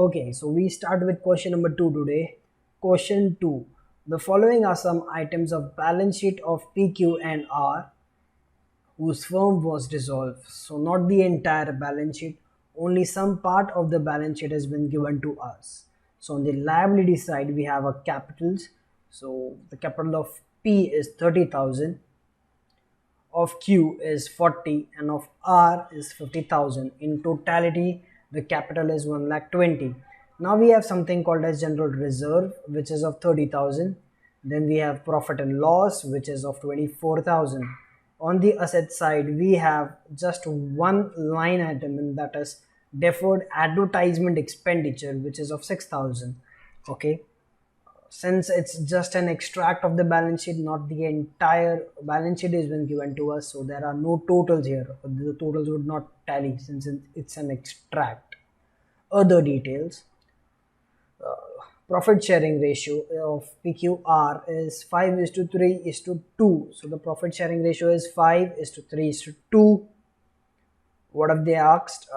Okay, so we start with question number 2 today. Question 2. The following are some items of balance sheet of PQ and R whose firm was dissolved. So not the entire balance sheet, only some part of the balance sheet has been given to us. So on the liability side, we have a capitals. So the capital of P is 30,000, of Q is 40, and of R is 50,000. In totality, the capital is 1,20,000. Now we have something called as general reserve, which is of 30,000. Then we have profit and loss, which is of 24,000. On the asset side, we have just one line item, and that is deferred advertisement expenditure, which is of 6,000. Okay, since it's just an extract of the balance sheet, not the entire balance sheet is been given to us, so there are no totals here. The totals would not tally since it's an extract. Other details: profit sharing ratio of PQR is 5 is to 3 is to 2. So the profit sharing ratio is 5 is to 3 is to 2. What have they asked?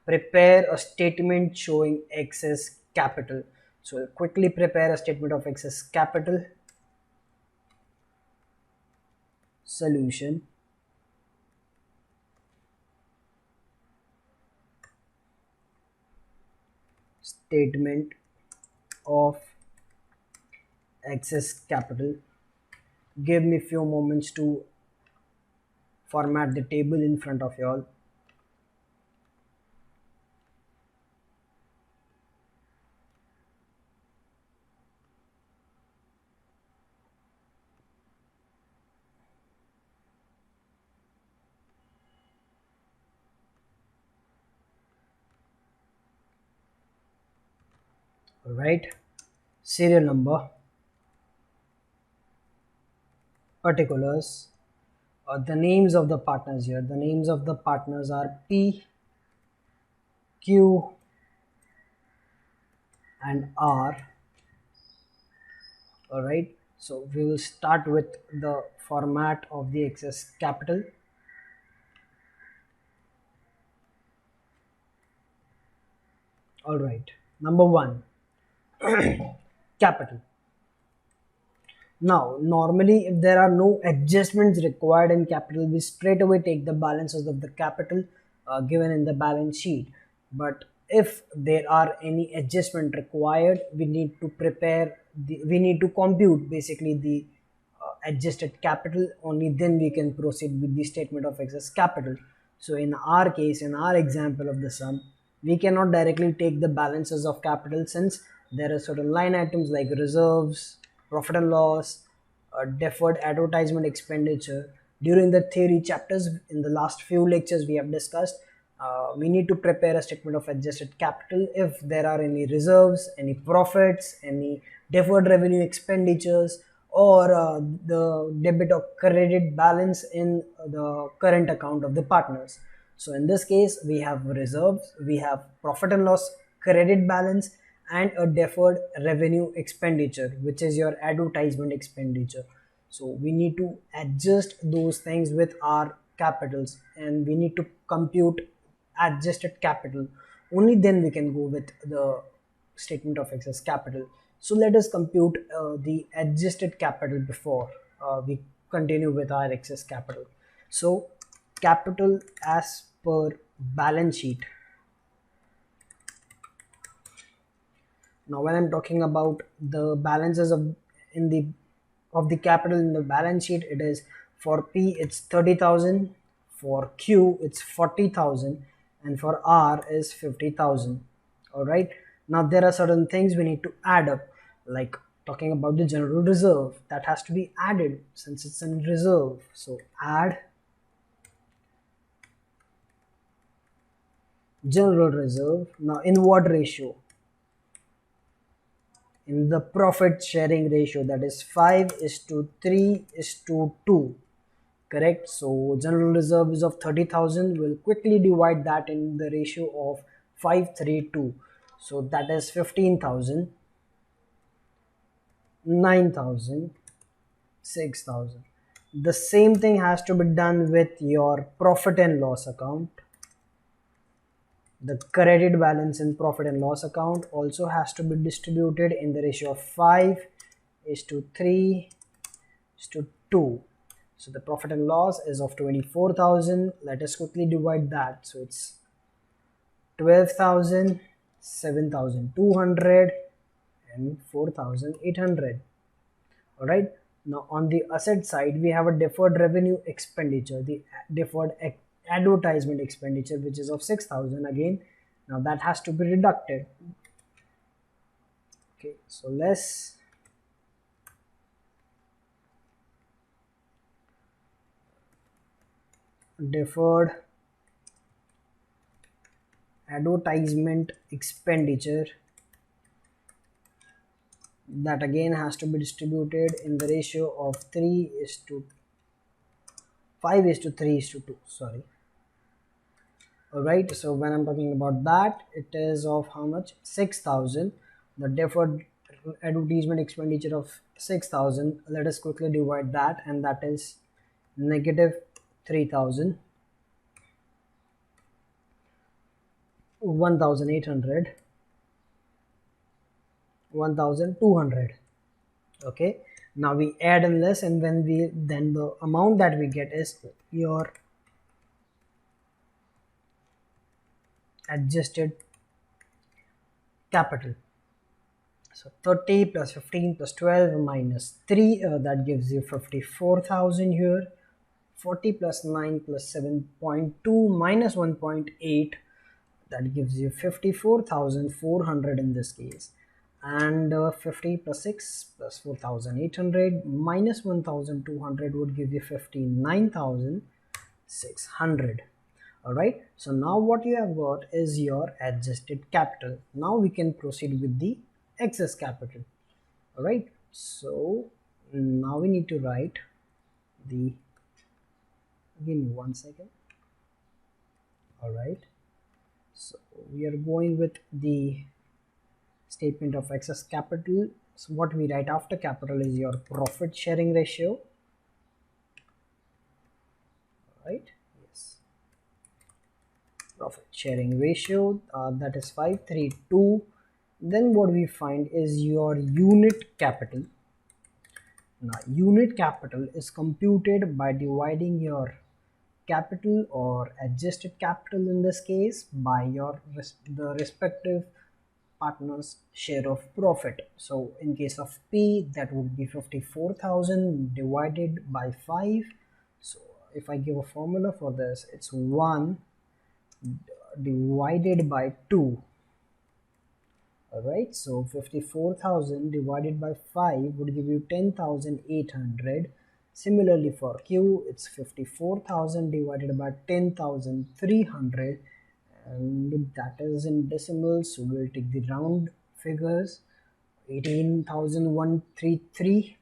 Prepare a statement showing excess capital. So quickly prepare a statement of excess capital. Solution. Statement of excess capital. Give me few moments to format the table in front of you all. Right, serial number, particulars, the names of the partners here. The names of the partners are P, Q, and R. All right, so we will start with the format of the excess capital. All right, number 1, capital. Now, normally, if there are no adjustments required in capital, we straight away take the balances of the capital given in the balance sheet. But if there are any adjustment required, we need to we need to compute basically the adjusted capital. Only then we can proceed with the statement of excess capital. So in our case, in our example of the sum, we cannot directly take the balances of capital since there are certain line items like reserves, profit and loss, deferred advertisement expenditure. During the theory chapters, in the last few lectures we have discussed, we need to prepare a statement of adjusted capital if there are any reserves, any profits, any deferred revenue expenditures, or the debit or credit balance in the current account of the partners. So in this case, we have reserves, we have profit and loss credit balance, and a deferred revenue expenditure, which is your advertisement expenditure. So we need to adjust those things with our capitals, and we need to compute adjusted capital. Only then we can go with the statement of excess capital. So let us compute the adjusted capital before we continue with our excess capital. So capital as per balance sheet. Now when I'm talking about the balances of the capital in the balance sheet, it is for P it's 30,000, for Q it's 40,000, and for R is 50,000. All right, now there are certain things we need to add up, like talking about the general reserve, that has to be added since it's in reserve. So add general reserve. Now in what ratio? In the profit sharing ratio, that is 5 is to 3 is to 2. Correct. So general reserve is of 30,000. We'll quickly divide that in the ratio of 5, 3, 2. So that is 15,000, 9,000, 6,000. The same thing has to be done with your profit and loss account. The credit balance in profit and loss account also has to be distributed in the ratio of 5 is to 3 is to 2. So the profit and loss is of 24,000. Let us quickly divide that. So it's 12,000, 7,200 and 4,800. All right. Now on the asset side, we have a deferred revenue expenditure, the deferred advertisement expenditure, which is of 6,000 again. Now that has to be deducted. Okay, so less deferred advertisement expenditure, that again has to be distributed in the ratio of 3 is to 5 is to 3 is to 2, sorry. All right, so when I'm talking about that, it is of how much? 6,000. The deferred advertisement expenditure of 6,000. Let us quickly divide that, and that is negative 3,000, 1,800, 1,200. Okay, now we add and less, and when we then the amount that we get is your adjusted capital. So 30 plus 15 plus 12 minus 3, that gives you 54,000 here. 40 plus 9 plus 7.2 minus 1.8, that gives you 54,400 in this case. And 50 plus 6 plus 4,800 minus 1,200 would give you 59,600. All right, so now what you have got is your adjusted capital. Now we can proceed with the excess capital. All right, so now we need to write the, give me 1 second. All right, so we are going with the statement of excess capital. So what we write after capital is your profit sharing ratio. All right, yes, profit sharing ratio, that is 532. Then what we find is your unit capital. Now unit capital is computed by dividing your capital or adjusted capital in this case by your the respective partner's share of profit. So in case of P, that would be 54,000 divided by 5. So if I give a formula for this, it's 1 divided by 2. All right, so 54,000 divided by 5 would give you 10,800. Similarly for Q, it's 54,000 divided by 10,300, and that is in decimals, so we'll take the round figures, 18,133.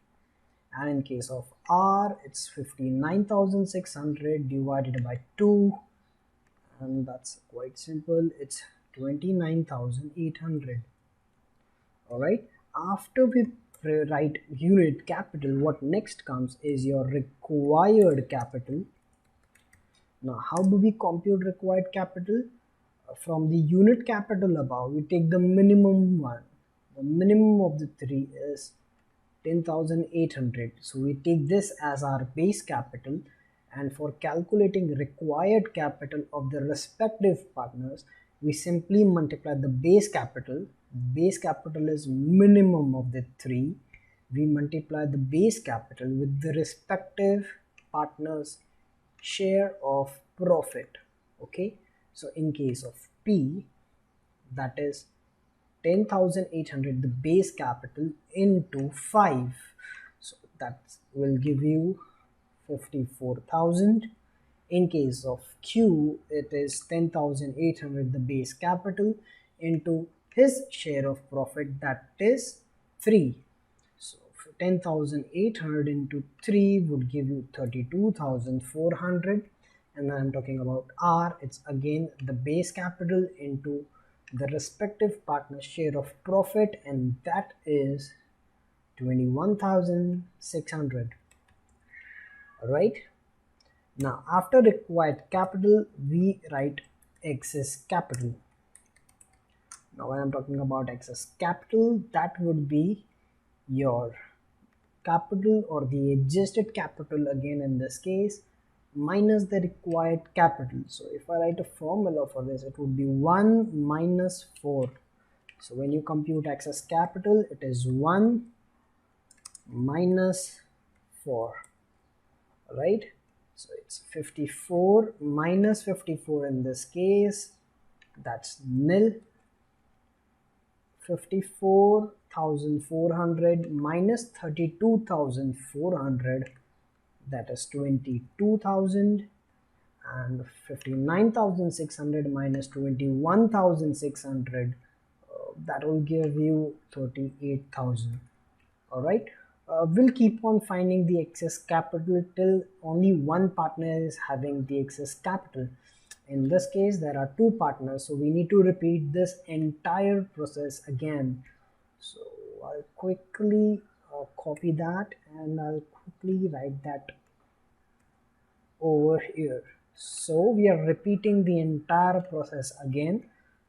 And in case of R, it's 59,600 divided by 2, and that's quite simple, it's 29,800. All right, after we write unit capital, what next comes is your required capital. Now how do we compute required capital? From the unit capital above, we take the minimum one. The minimum of the three is 10,800, so we take this as our base capital, and for calculating required capital of the respective partners, we simply multiply the base capital. Base capital is minimum of the three. We multiply the base capital with the respective partners share of profit. Okay, so in case of P, that is 10,800, the base capital, into 5, so that will give you 54,000. In case of Q, it is 10,800, the base capital, into his share of profit, that is 3. So 10,800 into 3 would give you 32,400. And I'm talking about R, it's again the base capital into the respective partner's share of profit, and that is 21,600. All right, now after required capital, we write excess capital. Now when I'm talking about excess capital, that would be your capital or the adjusted capital again in this case minus the required capital. So if I write a formula for this, it would be 1 minus 4. So when you compute excess capital, it is 1 minus 4, right? So it's 54 minus 54 in this case, that's nil. 54,400 minus 32,400, that is 22,000, and 59,600 minus 21,600, that will give you 38,000. All right, we'll keep on finding the excess capital till only one partner is having the excess capital. In this case there are two partners, so we need to repeat this entire process again. So I'll quickly copy that and I'll quickly write that over here. So we are repeating the entire process again.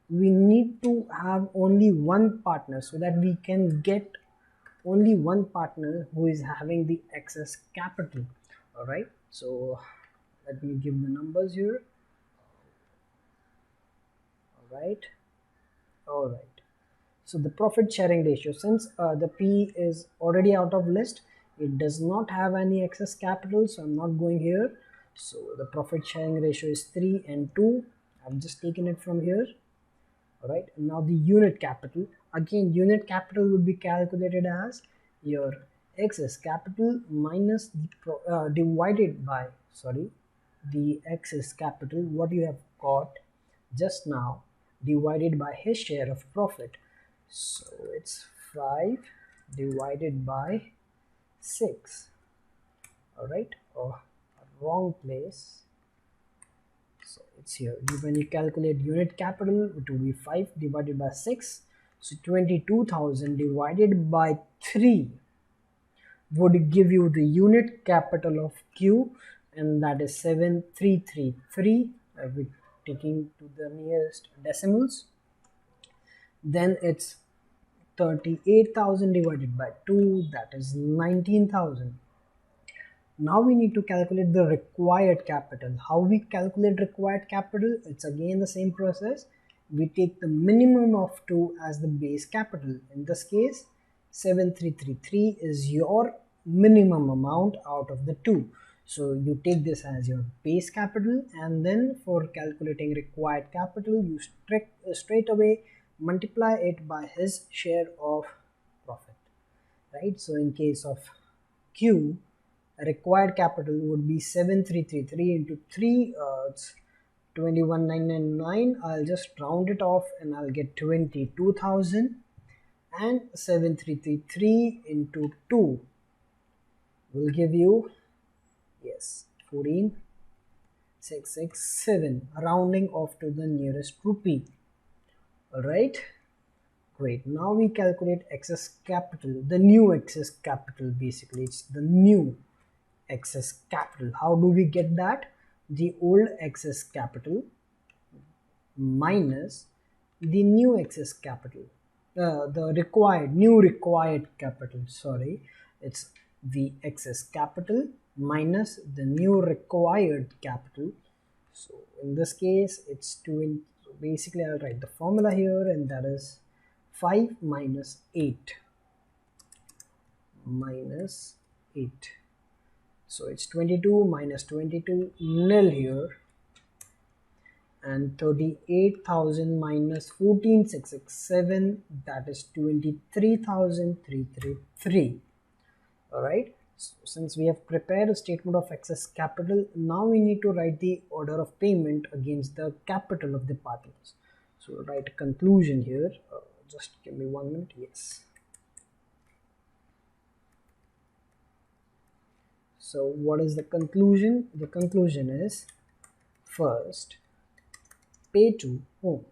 We need to have only one partner so that we can get only one partner who is having the excess capital. All right, so let me give the numbers here. All right, so the profit sharing ratio, since the P is already out of list, it does not have any excess capital, so I'm not going here. So the profit sharing ratio is 3 and 2. I've just taken it from here. All right, now the unit capital, again unit capital would be calculated as your excess capital minus the divided by the excess capital what you have got just now divided by his share of profit. So it's 5 divided by 6. All right, oh, wrong place. So it's here. When you calculate unit capital, it will be 5 divided by 6. So 22,000 divided by 3 would give you the unit capital of Q, and that is 7333. We're taking to the nearest decimals. Then it's 38,000 divided by 2, that is 19,000. Now we need to calculate the required capital. How we calculate required capital? It's again the same process. We take the minimum of 2 as the base capital. In this case, 7333 is your minimum amount out of the 2. So you take this as your base capital, and then for calculating required capital, you straight away multiply it by his share of profit, right? So in case of Q, required capital would be 7333 into 3, it's 21,999. I'll just round it off and I'll get 22,000, and 7333 into 2 will give you, yes, 14,667, rounding off to the nearest rupee. All right, great. Now we calculate excess capital, the new excess capital. Basically it's the new excess capital. How do we get that? The old excess capital minus the new excess capital, the new required capital, sorry, it's the excess capital minus the new required capital. So in this case it's 2 so basically I'll write the formula here, and that is 5 minus 8 minus 8. So it's 22 minus 22, nil here, and 38,000 minus 14,667, that is 23,333. All right, so since we have prepared a statement of excess capital, now we need to write the order of payment against the capital of the partners. So write a conclusion here, just give me 1 minute. Yes, so what is the conclusion? The conclusion is, first pay to whom?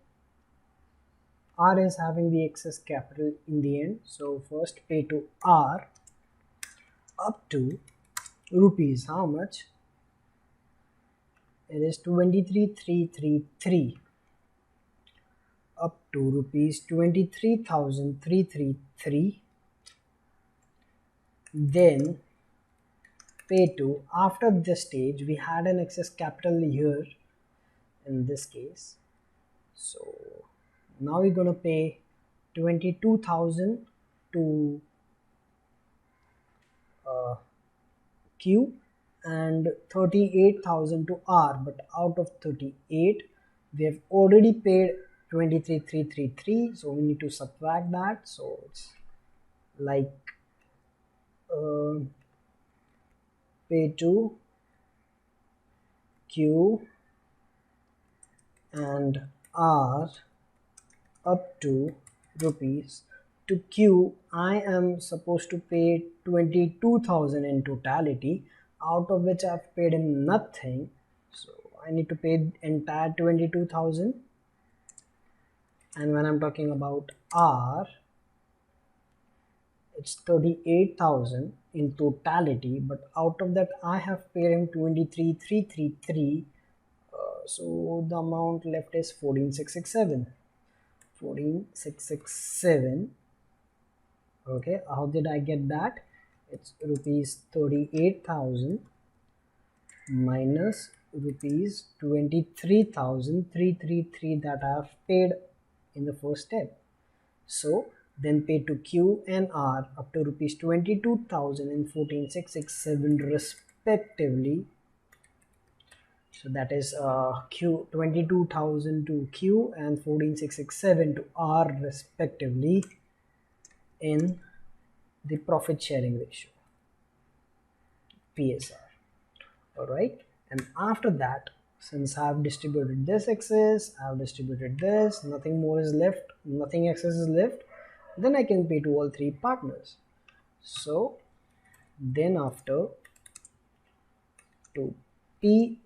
R is having the excess capital in the end, so first pay to R up to rupees. How much? It is 23,333. up to rupees 23,333, then pay to, after this stage we had an excess capital here in this case, so now we're gonna pay 22,000 to Q and 38,000 to R, but out of 38 we have already paid 23,333, so we need to subtract that, so it's like uh, pay to Q and R up to rupees. To Q, I am supposed to pay 22,000 in totality, out of which I've paid him nothing. So I need to pay entire 22,000. And when I'm talking about R, it's 38,000 in totality, but out of that I have paid him 23,333. So the amount left is 14,667. 14,667. Okay, how did I get that? It's rupees 38,000 minus rupees 23,333 that I have paid in the first step. So then pay to Q and R up to rupees 22,000 and 14,667 respectively. So that is Q 22,000 to Q and 14,667 to R respectively in the profit sharing ratio, PSR. Alright, and after that, since I have distributed this excess, I have distributed this, nothing more is left, nothing excess is left, then I can pay to all three partners. So then after, to P,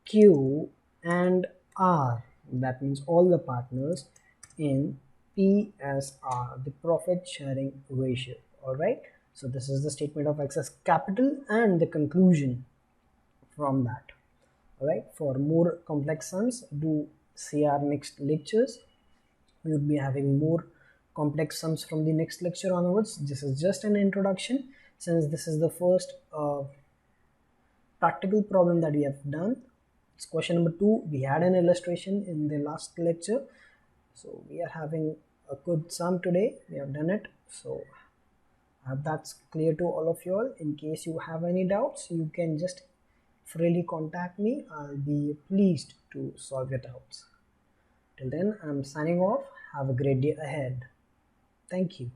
Q and R, that means all the partners in PSR, the profit sharing ratio. Alright, so this is the statement of excess capital and the conclusion from that. Alright, for more complex sums, do see our next lectures. We will be having more complex sums from the next lecture onwards. This is just an introduction, since this is the first practical problem that we have done. It's question number 2. We had an illustration in the last lecture, so we are having a good sum today. We have done it, so I hope that's clear to all of you all. In case you have any doubts, you can just freely contact me. I'll be pleased to solve your doubts. Till then, I'm signing off. Have a great day ahead. Thank you.